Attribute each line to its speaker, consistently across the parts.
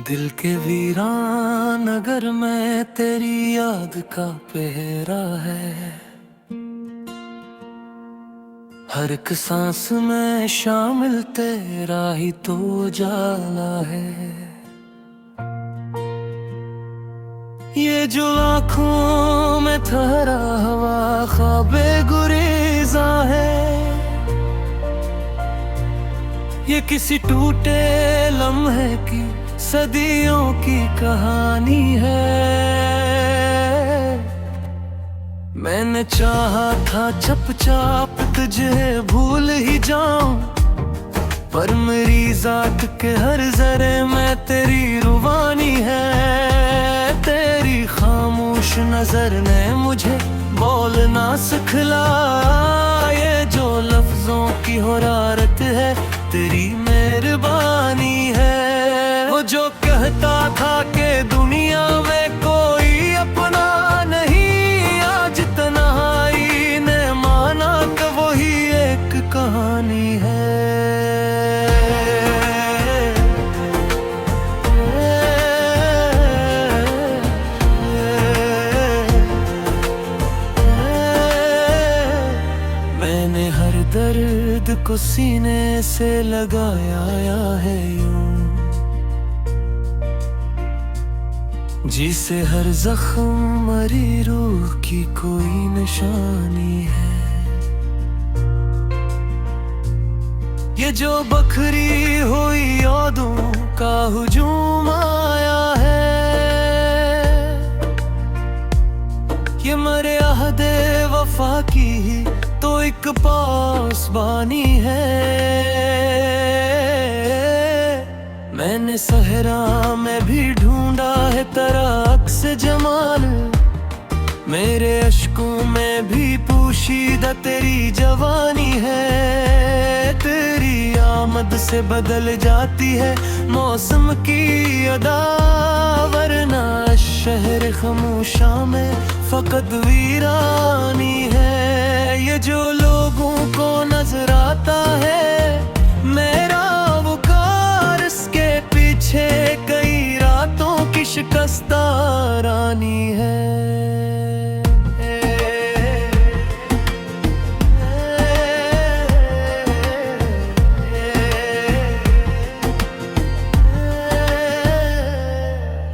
Speaker 1: दिल के वीरान नगर में तेरी याद का पहरा है। हर एक सांस में शामिल तेरा ही तो उजाला है। ये जो आँखों में ठहरा हवा ख्वाबे गुरेजा है, ये किसी टूटे लम्हे की सदियों की कहानी है। मैंने चाहा था चुपचाप तुझे भूल ही जाऊं, पर मेरी जात के हर जरे में तेरी रुबानी है। तेरी खामोश नजर ने मुझे बोलना सिखलाया, ये जो लफ्जों की हुरारत है तेरी मेहरबानी है। वो जो कहता था कि दुनिया में कोई अपना नहीं, आज तन्हाई ने माना कि वही एक कहानी है। मैंने हर दर्द को सीने से लगाया है यूं, जिसे हर जख्म मरी रूह की कोई निशानी है। ये जो बखरी हुई यादों का हुजूम आया है, ये मरे अहदे वफा की ही तो एक पासबानी है। मैंने सहरा में भी ढूंढा है तेरा अक्स जमाल, मेरे अश्कों में भी पोशीदा तेरी जवानी है। तेरी आमद से बदल जाती है मौसम की अदा, वरना शहर खामोशा में फकत वीरानी है। ये जो लोगों को नजर आता है मेरा वो कार, इसके पीछे कई रातों की शिकस्ता रानी है।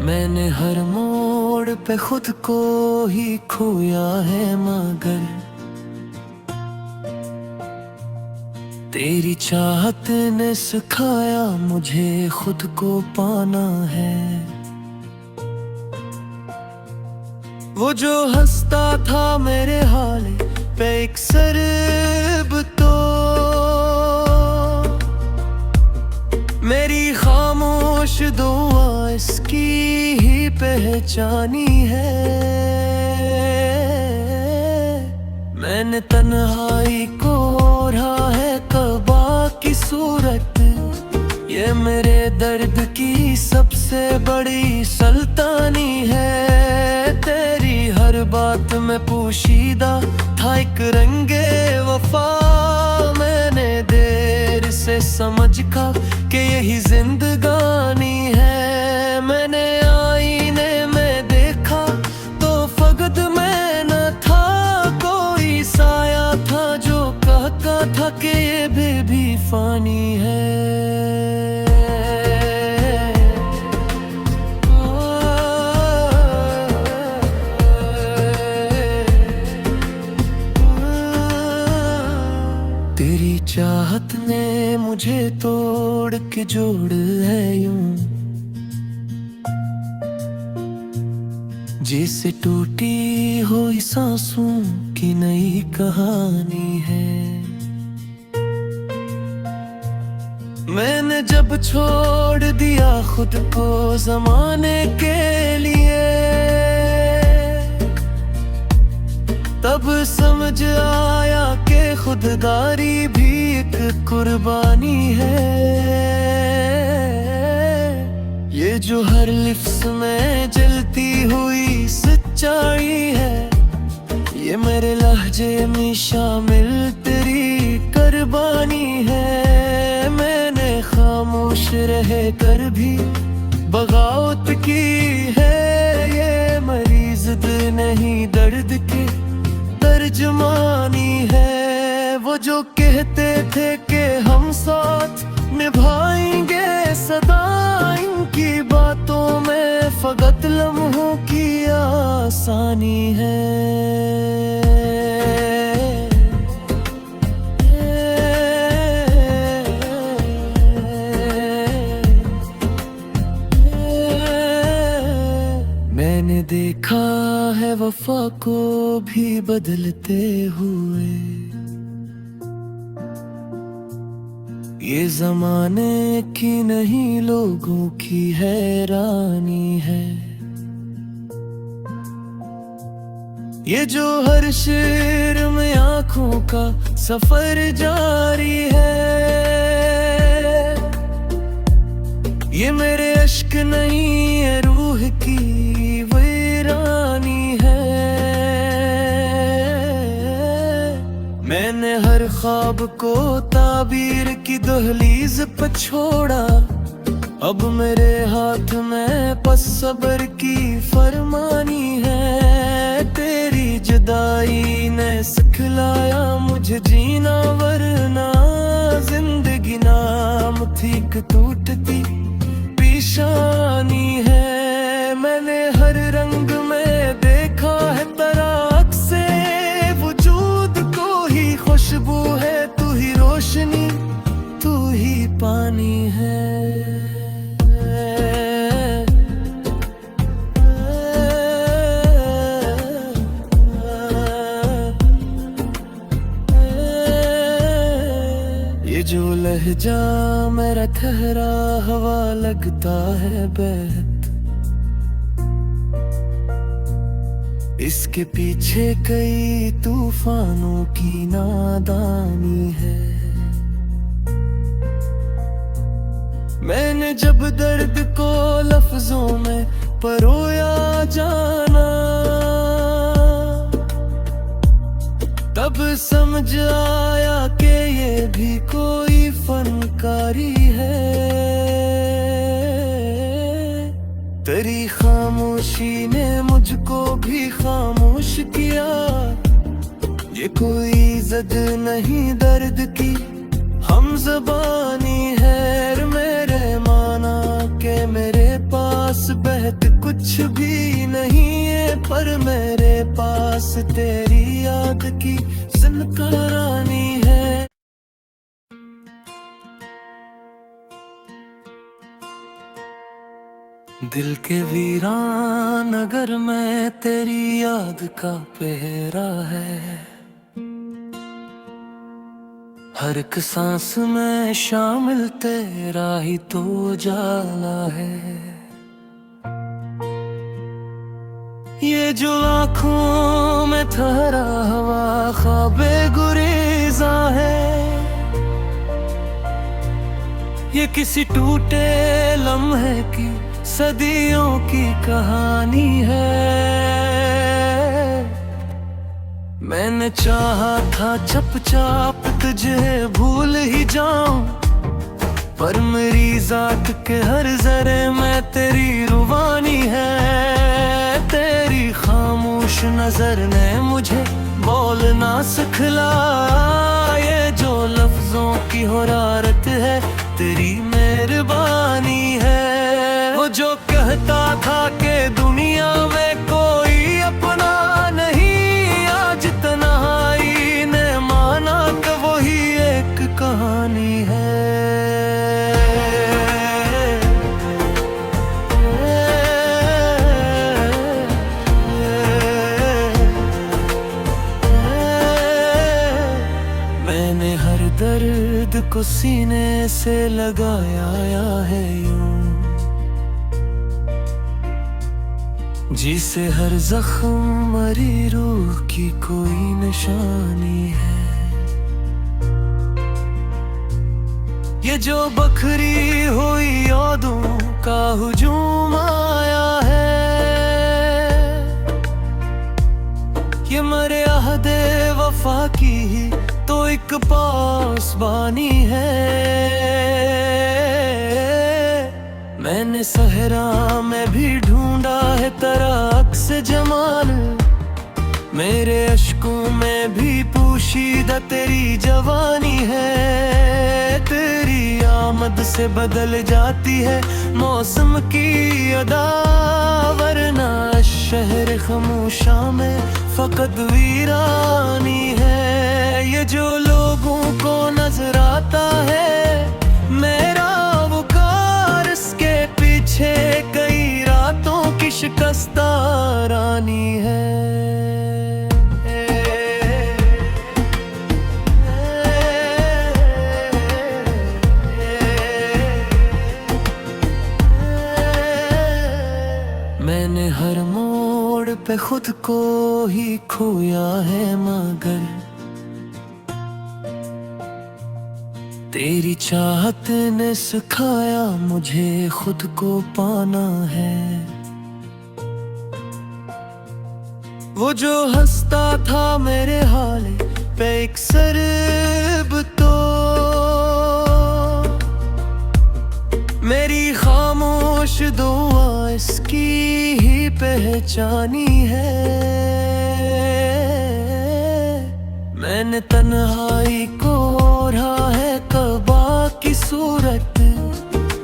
Speaker 1: मैंने हर मोड़ पे खुद को ही खोया है, मगर तेरी चाहत ने सिखाया मुझे खुद को पाना है। वो जो हंसता था मेरे हाल पे एक सरब, तो मेरी खामोश दुआ इसकी ही पहचानी है। मैंने तन्हाई को ओढ़ा है कबा की सूरत, ये मेरे दर्द की सबसे बड़ी सुल्तानी है। तेरी हर बात में पोशीदा था एक रंगे वफा, मैंने देर से समझा कि यही जिंदगानी है। मैंने आईने में देखा तो फकत मैं न था, कोई साया था जो कहता था कि ये भी फानी है। तेरी चाहत ने मुझे तोड़ के जोड़ है यूं, जैसे टूटी हुई सांसों की नई कहानी है। मैंने जब छोड़ दिया खुद को जमाने के लिए, तब समझ आया कि खुददारी भी एक कुर्बानी है। ये जो हर लिफ्स में जलती हुई सच्चाई है, ये मेरे लहजे में शामिल तेरी कुर्बानी है। मैंने खामोश रह कर भी बगावत की है ये मरीज नहीं दर्द की तर्जमानी है। वो जो कहते थे कि हम साथ निभाएंगे सदा, इनकी बातों में फकत लम्हों की आसानी है। मैंने देखा है वफा को भी बदलते हुए, ये जमाने की नहीं लोगों की हैरानी है। ये जो हर शेर में आंखों का सफर जारी है, ये मेरे अश्क नहीं है रूह की वीरानी है। मैंने हर ख्वाब को ताबीर की दहलीज पे छोड़ा, अब मेरे हाथ में बस सब्र की फरमानी है। तेरी जुदाई ने सिखलाया मुझे जीना, वरना जिंदगी नाम थी कि टूटती पेशानी है। मैंने हर रंग में देखा है तराक से वजूद को ही खुशबू है, तू ही रोशनी तू ही पानी है। ये जो लहजा मेरा ठहरा हवा लगता है बहत, इसके पीछे कई तूफानों की नादानी है। मैंने जब दर्द को लफ्जों में परोया जाना, तब समझ आया कि ये भी कोई फनकारी है। तेरी खामोशी ने मुझको भी खामोश किया, ये कोई जद नहीं दर्द की हम ज़बानी है। मेरे माना के मेरे पास बहत कुछ भी नहीं है, पर मेरे पास तेरी याद की ज़िंदगानी है। दिल के वीरान नगर में तेरी याद का पहरा है, हर एक सांस में शामिल तेरा ही तो जाला है। ये जो आँखों में ठहरा हवा ख्वाबे गुरेज़ा है, ये किसी टूटे लम्हे की सदियों की कहानी है। मैंने चाहा था चुपचाप तुझे भूल ही जाऊं, पर मेरी जात के हर जरे में तेरी रुबानी है। तेरी खामोश नजर ने मुझे बोलना सिखलाया, ये जो लफ्जों की हुरारत है तेरी मेहरबानी है। वो जो कहता था कि दुनिया में कोई अपना नहीं, आज तन्हाई ने माना कि वही एक कहानी है। मैंने हर दर्द को सीने से लगाया है यूं, जिसे हर जख्म मरी रूह की कोई निशानी है। ये जो बखरी हुई यादों का हुजूम आया है, ये मरे अहदे वफा की ही तो एक पासबानी है। मैंने सहरा में भी ढूंढा है तेरा अक्स जमाल, मेरे अश्कों में भी पोशीदा तेरी जवानी है। तेरी आमद से बदल जाती है मौसम की अदा, वरना शहर खामोशा में फकत वीरानी है। ये जो लोगों को नजर आता है मेरा वो कार, इसके पीछे कई रातों की शिकस्ता रानी है। मैंने हर मोड़ पे खुद को ही खोया है, मगर तेरी चाहत ने सिखाया मुझे खुद को पाना है। वो जो हंसता था मेरे हाल पे एक सरब, तो मेरी खामोश दुआ इसकी ही पहचानी है। मैंने तन्हाई को ओढ़ा है कबा की सूरत,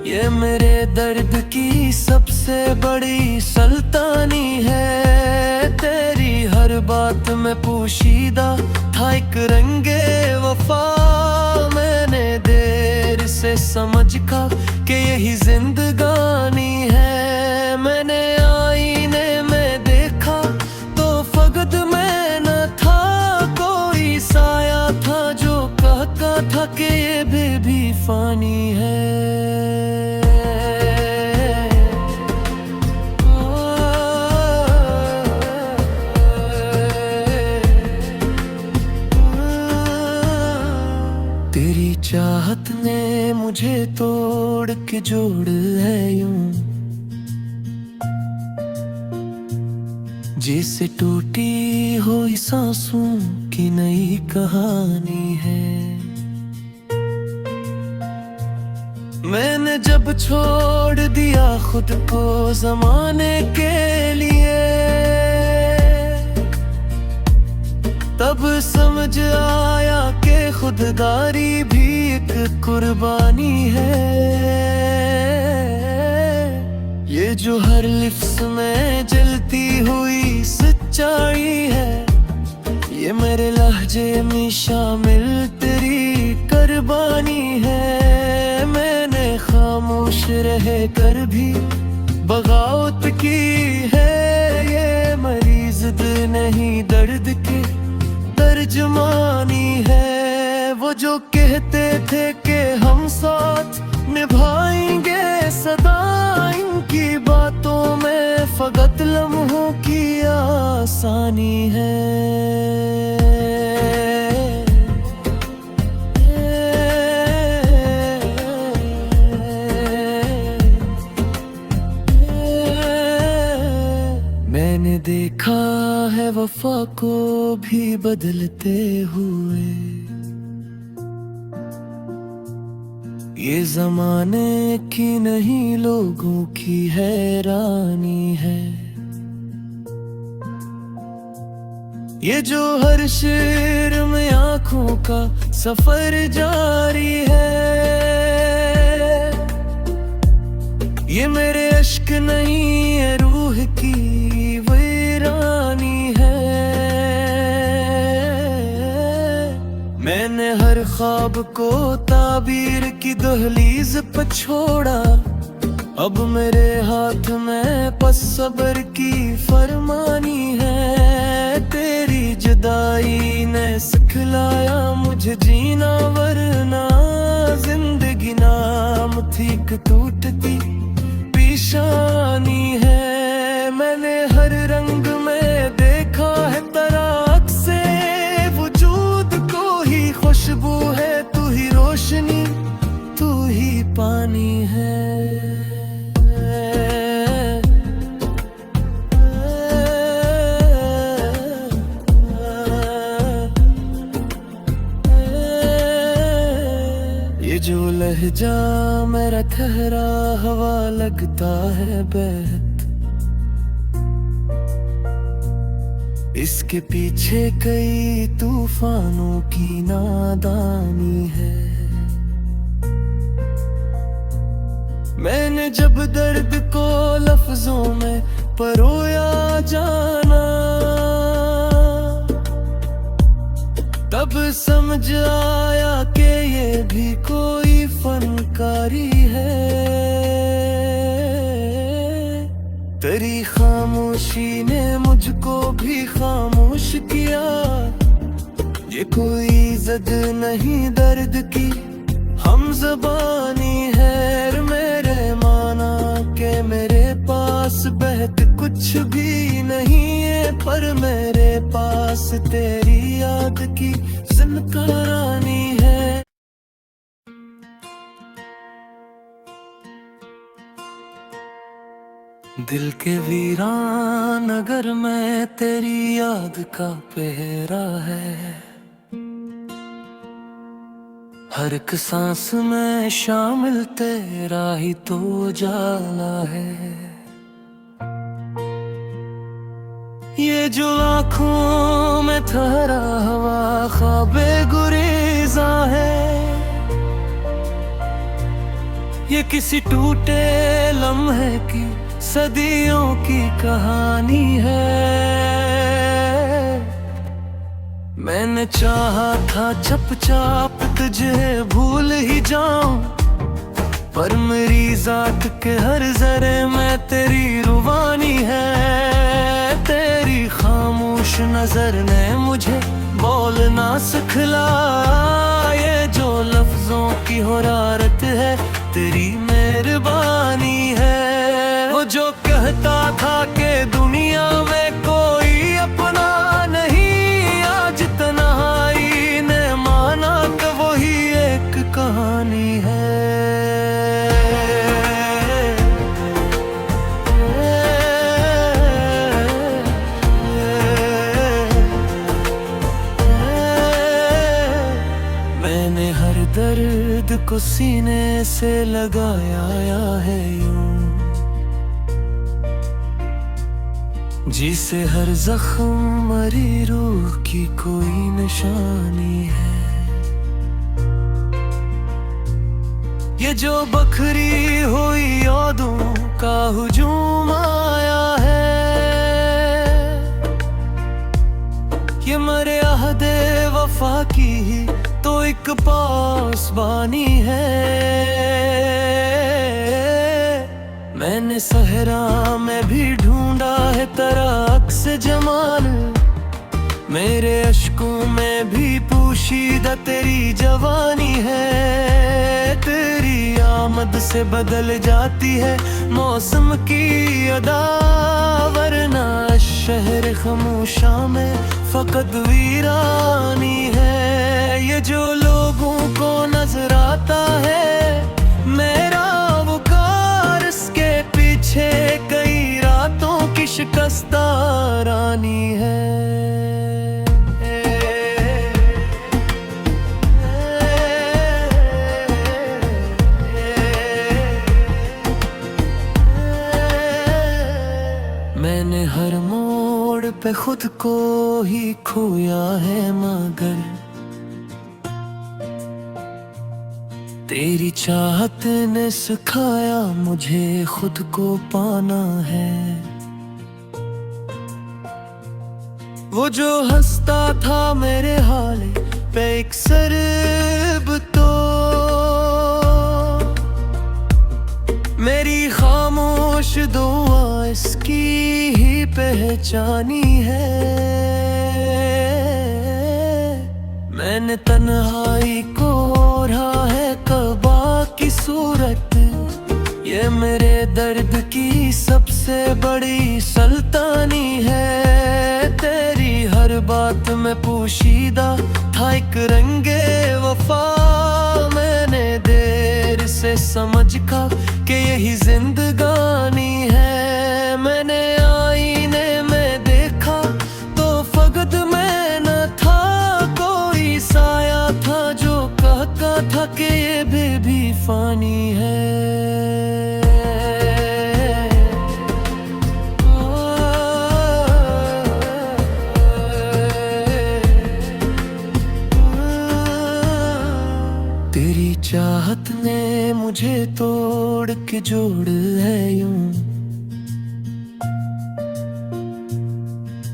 Speaker 1: ये मेरे दर्द की सबसे बड़ी सुल्तानी है। तेरी हर बात में पोशीदा था एक रंगे वफा, मैंने देर से समझा कि यही जिंदगानी है। मैंने आईने में देखा तो फकत मैं न था, कोई साया था जो कहता था कि ये भी फानी है। तेरी चाहत ने मुझे तोड़ के जोड़ है यूं, जैसे टूटी हुई सांसों की नई कहानी है। मैंने जब छोड़ दिया खुद को ज़माने के लिए, तब समझ आया कि खुददारी भी एक कुर्बानी है। ये जो हर लिफ्स में जलती हुई सच्चाई है, ये मेरे लहजे में शामिल तेरी कुर्बानी है। मैंने खामोश रह कर भी बगावत की है, ये मरीज नहीं दर्द के तर्जमानी है। वो जो कहते थे कि हम साथ निभाएंगे सदा, इनकी बातों में फकत लम्हों की आसानी है। मैंने देखा है वफा को भी बदलते हुए, ये जमाने की नहीं लोगों की हैरानी है। ये जो हर शेर में आंखों का सफर जारी है, ये मेरे अश्क नहीं है रूह की वीरानी है। मैंने हर ख्वाब को ताबीर की दहलीज पर छोड़ा, अब मेरे हाथ में पस सब्र की फरमानी है। तेरी जुदाई ने सिखलाया मुझे जीना, वरना जिंदगी नाम थी कि टूटती पेशानी है। मैंने हर रंग में देखा है तेरा अक्से वजूद, को ही खुशबू है तू ही रोशनी, तू ही पानी है। लहजा मेरा ठहरा हवा लगता है बहत, इसके पीछे कई तूफानों की नादानी है। मैंने जब दर्द को लफ्जों में परोया जाना, तब समझ आया कि ये भी कोई फनकारी है। तेरी खामोशी ने मुझको भी खामोश किया, ये कोई जद नहीं दर्द की हम ज़बानी है। मेरे माना के मेरे पास बहत कुछ भी नहीं है, पर मेरे पास तेरी याद की ज़िंदगानी है। दिल के वीरान नगर में तेरी याद का पहरा है, हर एक सांस में शामिल तेरा ही तो जाला है। ये जो आँखों में ठहरा हवा ख्वाबे गुरेज़ा है, ये किसी टूटे लम्हे की सदियों की कहानी है। मैंने चाहा था चुपचाप तुझे भूल ही जाऊं, पर मेरी जात के हर जरे में तेरी रुबानी है। तेरी खामोश नजर ने मुझे बोलना सिखलाया, ये जो लफ्जों की हुरारत है तेरी मेहरबानी है। वो जो कहता था कि दुनिया में कोई अपना नहीं, आज तन्हाई ने माना कि वही एक कहानी है। मैंने हर दर्द को सीने से लगाया है यूं, जिसे हर जख्म मरी रूह की कोई निशानी है। ये जो बखरी हुई यादों का हुजूम आया है, ये मरे अहदे वफा की ही तो एक पासबानी है। मैंने सहरा में भी ढूंढा है तेरा अक्स जमाल, मेरे अश्कों में भी पोशीदा तेरी जवानी है। तेरी आमद से बदल जाती है मौसम की अदा, वरना शहर खामोशा में फकत वीरानी है। ये जो लोगों को नजर आता है मेरा वो कार, इसके पीछे कई रातों की शिकस्ता रानी है। मैंने हर मोड़ पे खुद को ही खोया है, मगर तेरी चाहत ने सिखाया मुझे खुद को पाना है। वो जो हंसता था मेरे हाल पे एक सरब, तो मेरी खामोश दुआ इसकी ही पहचानी है। मैंने तन्हाई को ओढ़ा है कबा की सूरत, ये मेरे दर्द की सबसे बड़ी सुल्तानी है। तेरी हर बात में पोशीदा था एक रंगे वफा, मैंने देर से समझ का कि यही जिंदगानी है। मैंने आईने में देखा तो फकत मैं न था, कोई साया था जो कहता था कि ये बेबी फानी है। तेरी चाहत ने मुझे तोड़ के जोड़ है यूं,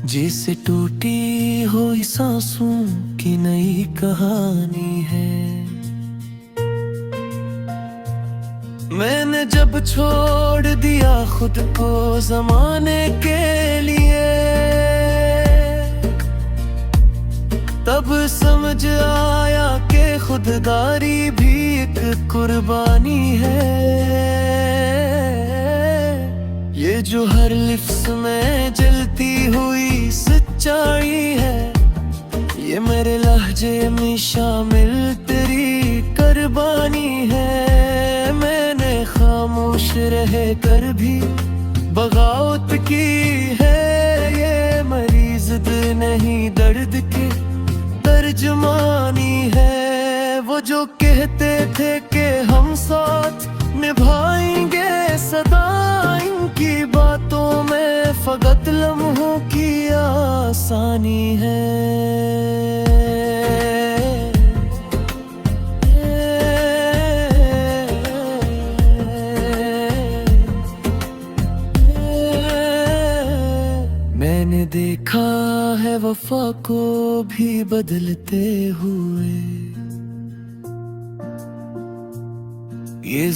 Speaker 1: जैसे टूटी हुई सांसों की नई कहानी है। मैंने जब छोड़ दिया खुद को ज़माने के लिए, तब समझ आया कि खुददारी भी एक कुर्बानी है। ये जो हर लिफ्ज़ में जलती हुई सच्चाई है, ये मेरे लहजे में शामिल तेरी कुर्बानी है। मैंने खामोश रह कर भी बगावत की है, ये मरीज़ दिल नहीं दर्द के तर्जमानी है। वो जो कहते थे कि हम साथ निभाएंगे सदा, इनकी बातों में फकत लम्हों की आसानी है। मैंने देखा है वफा को भी बदलते हुए, ये